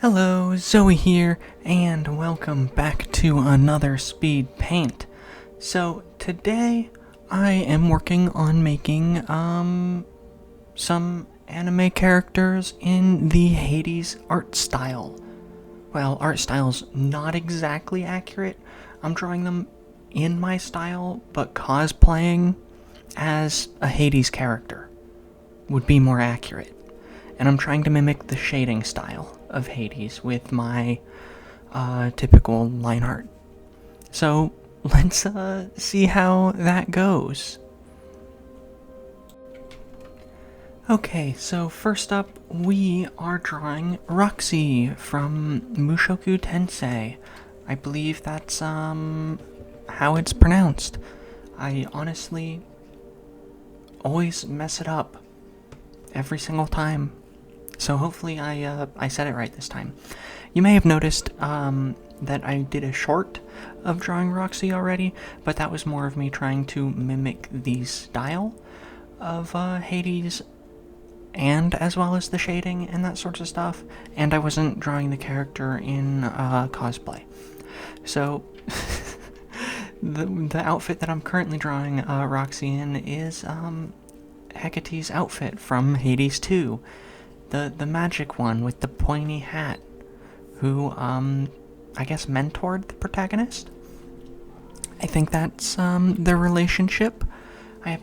Hello, Zoe here, and welcome back to another speed paint. So today I am working on making some anime characters in the Hades art style. Well, art style's not exactly accurate. I'm drawing them in my style, but cosplaying as a Hades character would be more accurate. And I'm trying to mimic the shading style of Hades with my typical line art. So let's see how that goes. Okay, so first up we are drawing Roxy from Mushoku Tensei. I believe that's how it's pronounced. I honestly always mess it up every single time. So hopefully I said it right this time. You may have noticed that I did a short of drawing Roxy already, but that was more of me trying to mimic the style of Hades, and as well as the shading and that sorts of stuff, and I wasn't drawing the character in cosplay. So the outfit that I'm currently drawing Roxy in is Hecate's outfit from Hades 2. The magic one with the pointy hat, who, I guess mentored the protagonist? I think that's, their relationship. I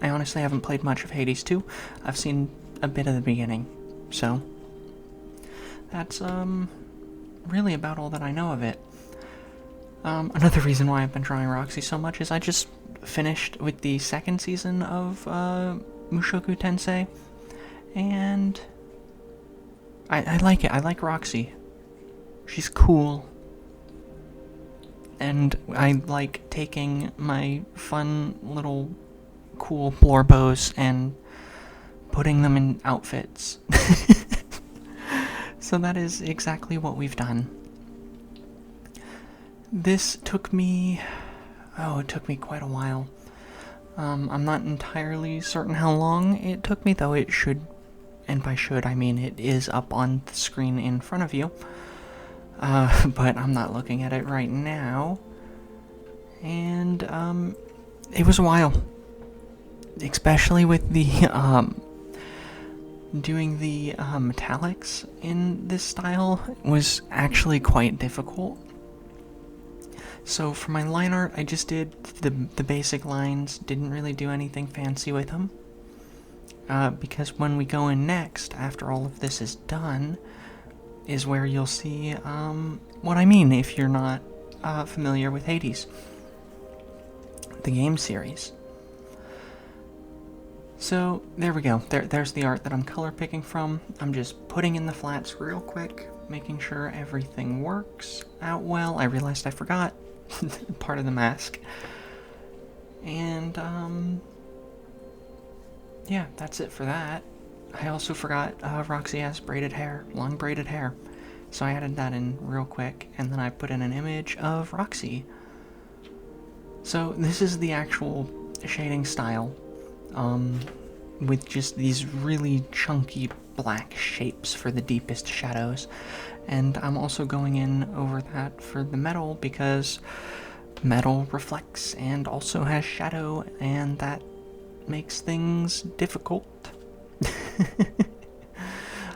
honestly haven't played much of Hades 2. I've seen a bit of the beginning, so that's, really about all that I know of it. Another reason why I've been drawing Roxy so much is I just finished with the second season of, Mushoku Tensei, and I like it. I like Roxy. She's cool. And I like taking my fun little cool blorbos and putting them in outfits. So that is exactly what we've done. This took me... it took me quite a while. I'm not entirely certain how long it took me, though it should... And by should, I mean it is up on the screen in front of you. But I'm not looking at it right now. And, it was a while. Especially with the, doing the, metallics in this style was actually quite difficult. So for my line art, I just did the basic lines, didn't really do anything fancy with them. Because when we go in next, after all of this is done, is where you'll see what I mean if you're not familiar with Hades, the game series. So there we go. There's the art that I'm color picking from. I'm just putting in the flats real quick, making sure everything works out well. I realized I forgot part of the mask. And yeah, that's it for that. I also forgot Roxy has braided hair, long braided hair. So I added that in real quick, and then I put in an image of Roxy. So this is the actual shading style, with just these really chunky black shapes for the deepest shadows. And I'm also going in over that for the metal, because metal reflects and also has shadow, and that makes things difficult.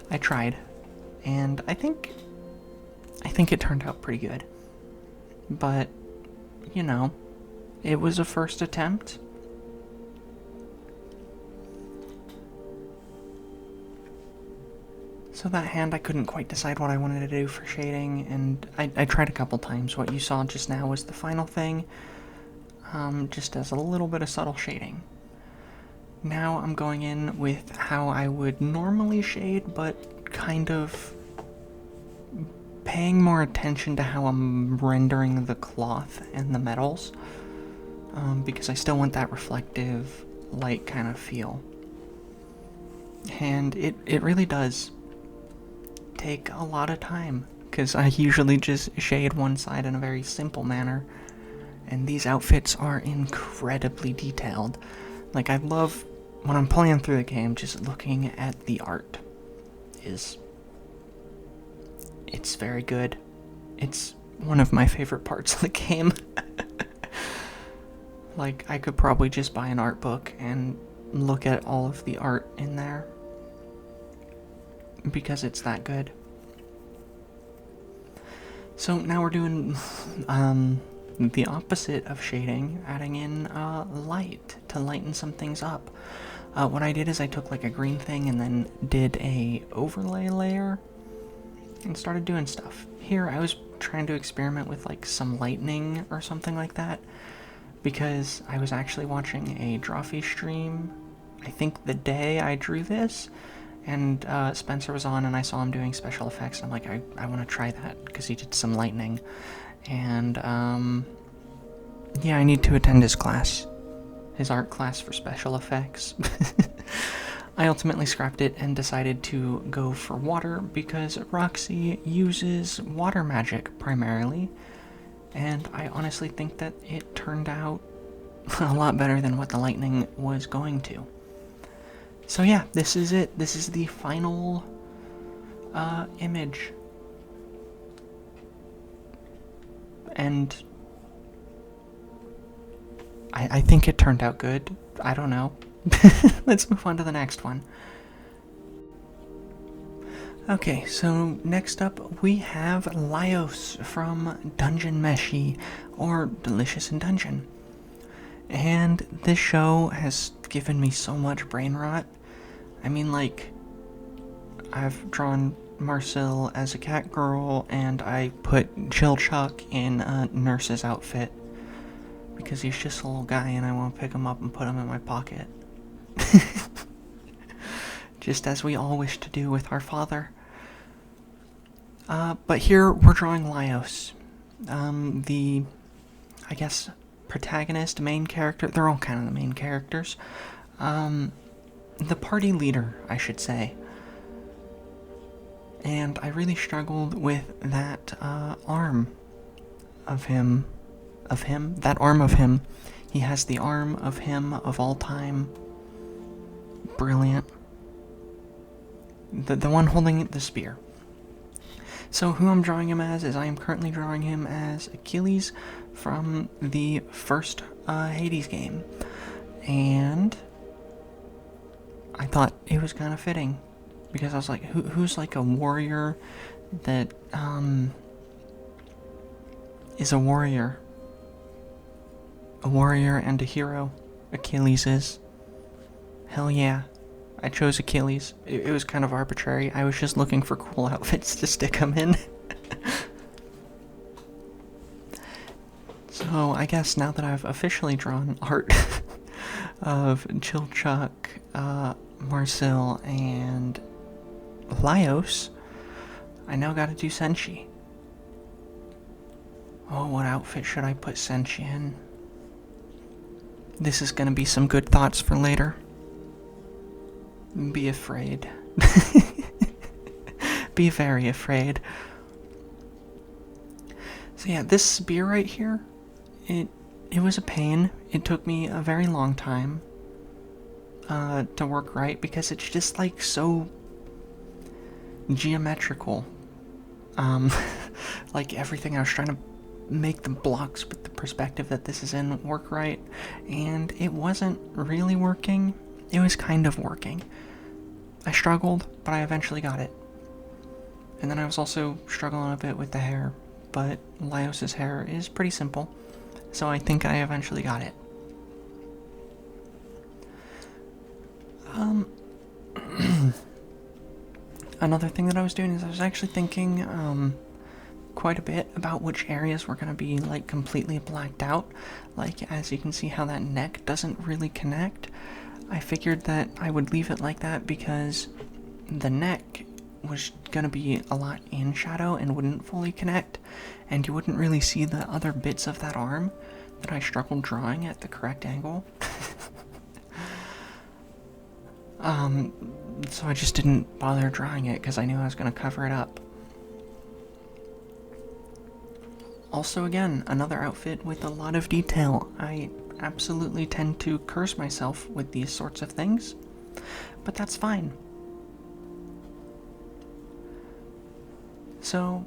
I tried, and I think it turned out pretty good. But, you know, it was a first attempt. So that hand, I couldn't quite decide what I wanted to do for shading, and I tried a couple times. What you saw just now was the final thing, just as a little bit of subtle shading. Now I'm going in with how I would normally shade, but kind of paying more attention to how I'm rendering the cloth and the metals, because I still want that reflective light kind of feel. And it really does take a lot of time, because I usually just shade one side in a very simple manner, and these outfits are incredibly detailed. Like, I love, when I'm playing through the game, just looking at the art is it's very good. It's one of my favorite parts of the game. Like, I could probably just buy an art book and look at all of the art in there because it's that good. So now we're doing the opposite of shading, adding in light to lighten some things up. What I did is I took like a green thing and then did a overlay layer and started doing stuff. Here I was trying to experiment with like some lightning or something like that because I was actually watching a Drawfee stream, I think the day I drew this, and Spencer was on and I saw him doing special effects. I'm like, I want to try that because he did some lightning. And yeah, I need to attend his class, his art class for special effects. I ultimately scrapped it and decided to go for water because Roxy uses water magic primarily, and I honestly think that it turned out a lot better than what the lightning was going to. So yeah, this is it. This is the final image. And I think it turned out good. I don't know. Let's move on to the next one. Okay, so next up we have Laios from Dungeon Meshi, or Delicious in Dungeon. And this show has given me so much brain rot. I mean, like, I've drawn Marcel as a cat girl, and I put Chill Chuck in a nurse's outfit because he's just a little guy and I want to pick him up and put him in my pocket. Just as we all wish to do with our father. But here we're drawing Laios. The, I guess, protagonist, main character. They're all kind of the main characters. The party leader, I should say. And I really struggled with that arm of him. That arm of him. He has the arm of him of all time. Brilliant. The one holding the spear. So who I'm drawing him as is I am currently drawing him as Achilles from the first Hades game. And I thought it was kind of fitting because I was like, who's like a warrior that is a warrior and a hero? Achilles is. Hell yeah. I chose Achilles. It was kind of arbitrary. I was just looking for cool outfits to stick him in. So I guess now that I've officially drawn art of Chill Chuck, Marcel, and Laios, I now gotta do Senshi. Oh, what outfit should I put Senshi in? This is gonna be some good thoughts for later. Be afraid. Be very afraid. So yeah, this spear right here, it was a pain. It took me a very long time to work right because it's just like so geometrical. Like everything I was trying to make the blocks with the perspective that this is in work right, and it wasn't really working. It was kind of working. I struggled, but I eventually got it. And then I was also struggling a bit with the hair, but Laios' hair is pretty simple, so I think I eventually got it. Another thing that I was doing is I was actually thinking quite a bit about which areas were going to be like completely blacked out. Like, as you can see how that neck doesn't really connect. I figured that I would leave it like that because the neck was going to be a lot in shadow and wouldn't fully connect, and you wouldn't really see the other bits of that arm that I struggled drawing at the correct angle. So I just didn't bother drawing it because I knew I was going to cover it up. Also, again, another outfit with a lot of detail. I absolutely tend to curse myself with these sorts of things, but that's fine. So,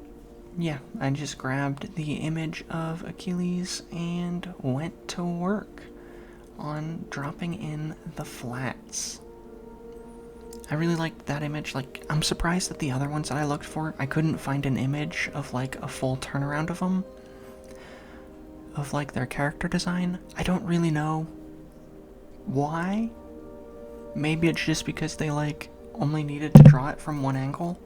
yeah, I just grabbed the image of Achilles and went to work on dropping in the flats. I really liked that image. Like, I'm surprised that the other ones that I looked for, I couldn't find an image of, like, a full turnaround of them. Of, like, their character design. I don't really know why. Maybe it's just because they, like, only needed to draw it from one angle.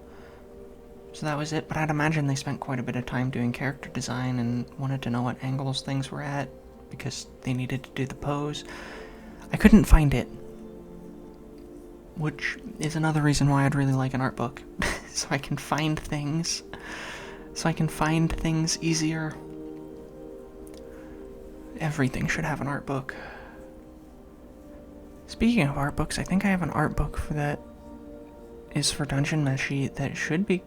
So that was it, but I'd imagine they spent quite a bit of time doing character design and wanted to know what angles things were at because they needed to do the pose. I couldn't find it, which is another reason why I'd really like an art book. So I can find things. So I can find things easier. Everything should have an art book. Speaking of art books, I think I have an art book that is for Dungeon Meshi that should be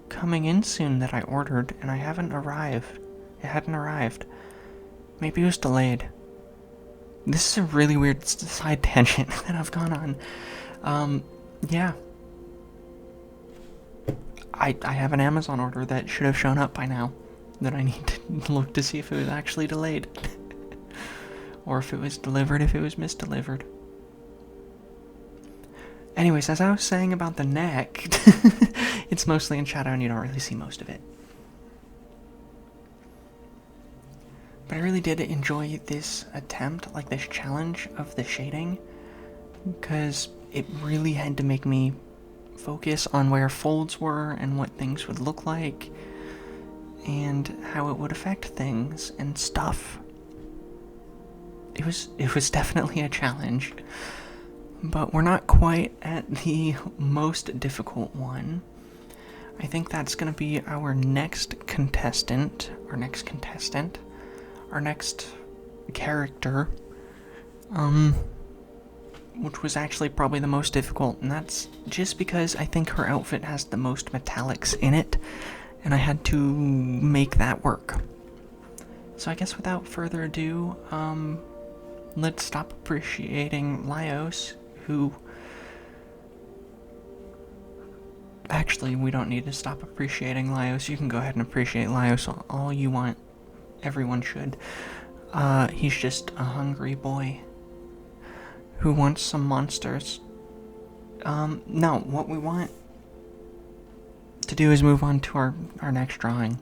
coming in soon that I ordered, and I haven't arrived. It hadn't arrived. Maybe it was delayed. This is a really weird side tangent that I've gone on. Yeah. I have an Amazon order that should have shown up by now that I need to look to see if it was actually delayed. Or if it was delivered, if it was misdelivered. Anyways, as I was saying about the neck, it's mostly in shadow and you don't really see most of it. But I really did enjoy this attempt, like this challenge of the shading, because it really had to make me focus on where folds were and what things would look like, and how it would affect things and stuff. It was definitely a challenge. But we're not quite at the most difficult one. I think that's going to be our next contestant, our next character, which was actually probably the most difficult, and that's just because I think her outfit has the most metallics in it, and I had to make that work. So I guess without further ado, let's stop appreciating Laios, who... Actually, we don't need to stop appreciating Laios. You can go ahead and appreciate Laios all you want. Everyone should. He's just a hungry boy who wants some monsters. No, what we want to do is move on to our next drawing.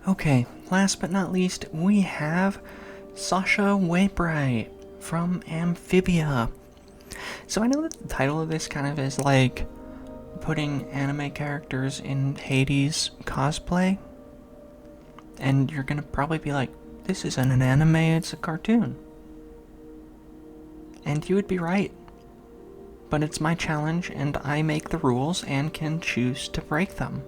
Okay, last but not least, we have Sasha Waybright from Amphibia. So I know that the title of this kind of is like putting anime characters in Hades cosplay. And you're gonna probably be like, this isn't an anime, it's a cartoon. And you would be right. But it's my challenge, and I make the rules and can choose to break them.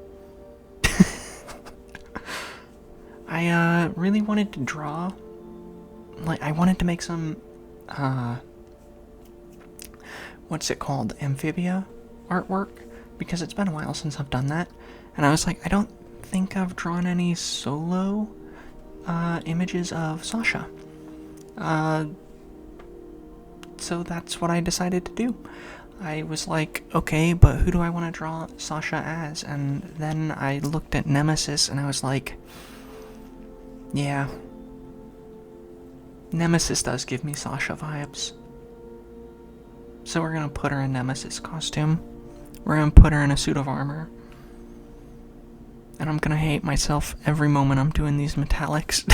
I really wanted to draw, like, I wanted to make some, what's it called, Amphibia artwork, because it's been a while since I've done that, and I was like, I don't think I've drawn any solo, images of Sasha, so that's what I decided to do. I was like, okay, but who do I want to draw Sasha as? And then I looked at Nemesis, and I was like, yeah, Nemesis does give me Sasha vibes. So we're gonna put her in Nemesis costume. We're gonna put her in a suit of armor. And I'm gonna hate myself every moment I'm doing these metallics.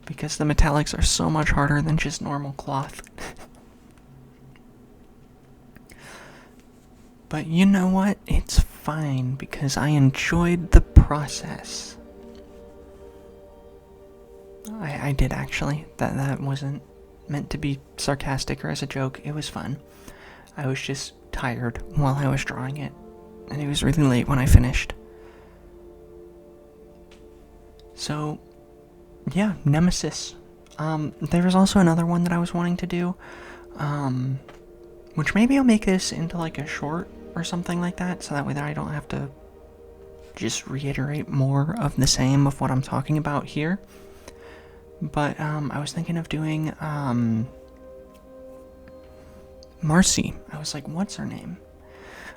Because the metallics are so much harder than just normal cloth. But you know what? It's fine, because I enjoyed the process. I did actually. That wasn't meant to be sarcastic or as a joke. It was fun. I was just tired while I was drawing it, and it was really late when I finished. So, yeah, Nemesis. There was also another one that I was wanting to do, which maybe I'll make this into like a short or something like that, so that way that I don't have to just reiterate more of the same of what I'm talking about here. But I was thinking of doing Marcy. I was like, what's her name?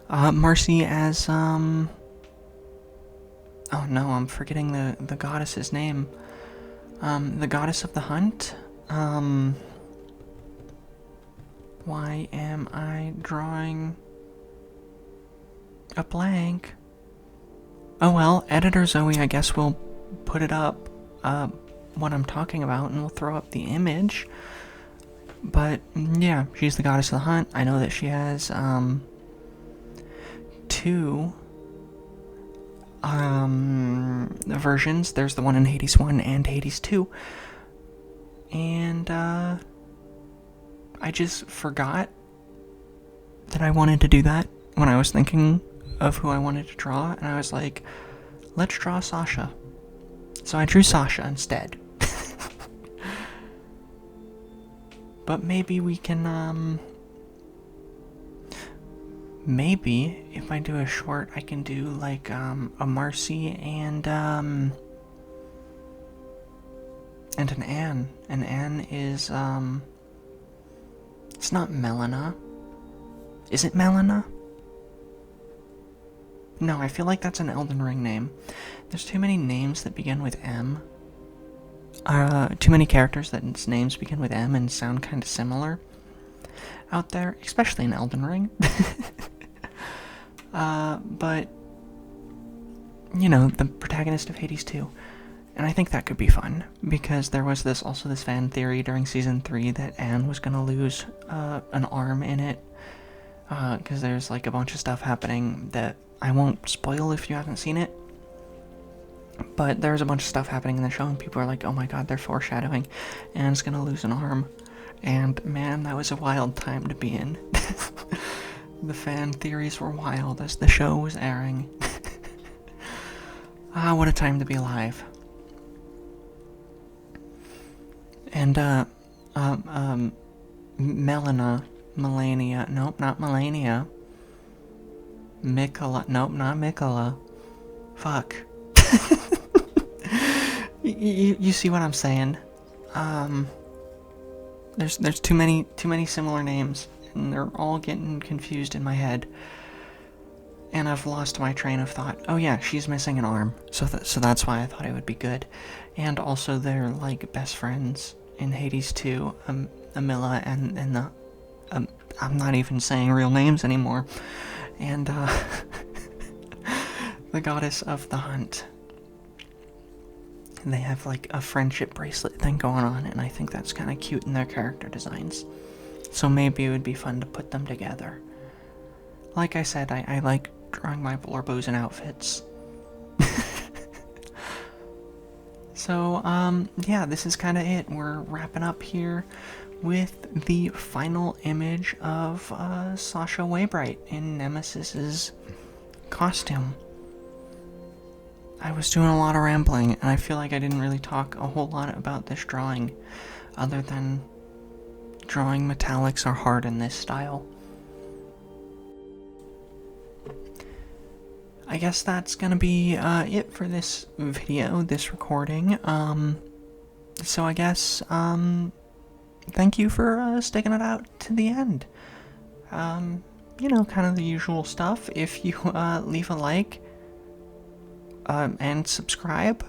Marcy as, oh no, I'm forgetting the goddess's name. The goddess of the hunt? Why am I drawing a blank? Oh well, editor Zoe, I guess we'll put it up, what I'm talking about, and we'll throw up the image. But, yeah, she's the goddess of the hunt. I know that she has, two, versions. There's the one in Hades 1 and Hades 2. And, I just forgot that I wanted to do that when I was thinking of who I wanted to draw, and I was like, let's draw Sasha. So I drew Sasha instead. But maybe we can, maybe if I do a short, I can do like, a Marcy and an Anne. And Anne is, it's not Melina. Is it Melina? No, I feel like that's an Elden Ring name. There's too many names that begin with M. Too many characters that names begin with M and sound kind of similar out there, especially in Elden Ring. But, you know, the protagonist of Hades 2. And I think that could be fun, because there was this fan theory during Season 3 that Anne was gonna lose an arm in it, because there's like a bunch of stuff happening that I won't spoil if you haven't seen it. But there's a bunch of stuff happening in the show, and people are like, oh my god, they're foreshadowing Anne's gonna lose an arm. And man, that was a wild time to be in. The fan theories were wild as the show was airing. Ah, what a time to be alive. And, Melania, nope, not Melania. Mikola, nope, not Mikola. Fuck. You see what I'm saying? There's too many similar names, and they're all getting confused in my head. And I've lost my train of thought. Oh yeah, she's missing an arm, so that's why I thought it would be good. And also they're like best friends in Hades 2, Amila and the, I'm not even saying real names anymore. And the goddess of the hunt. They have like a friendship bracelet thing going on, and I think that's kind of cute in their character designs. So maybe it would be fun to put them together. Like I said, I like drawing my Blorbos in outfits. So, yeah, this is kind of it. We're wrapping up here with the final image of Sasha Waybright in Nemesis's costume. I was doing a lot of rambling, and I feel like I didn't really talk a whole lot about this drawing, other than drawing metallics are hard in this style. I guess that's gonna be it for this video, this recording. So I guess, thank you for sticking it out to the end. You know, kind of the usual stuff. If you leave a like, and subscribe.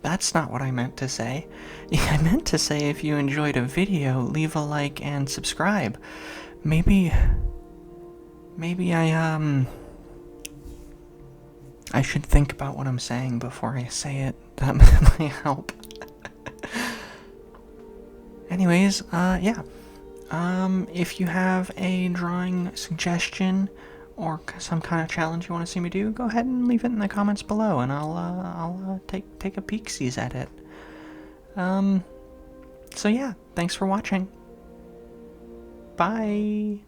That's not what I meant to say. I meant to say if you enjoyed a video, leave a like and subscribe. Maybe I should think about what I'm saying before I say it. That might help. Anyways, yeah. If you have a drawing suggestion or some kind of challenge you want to see me do, go ahead and leave it in the comments below, and I'll take a peek-sees at it. So yeah, thanks for watching. Bye.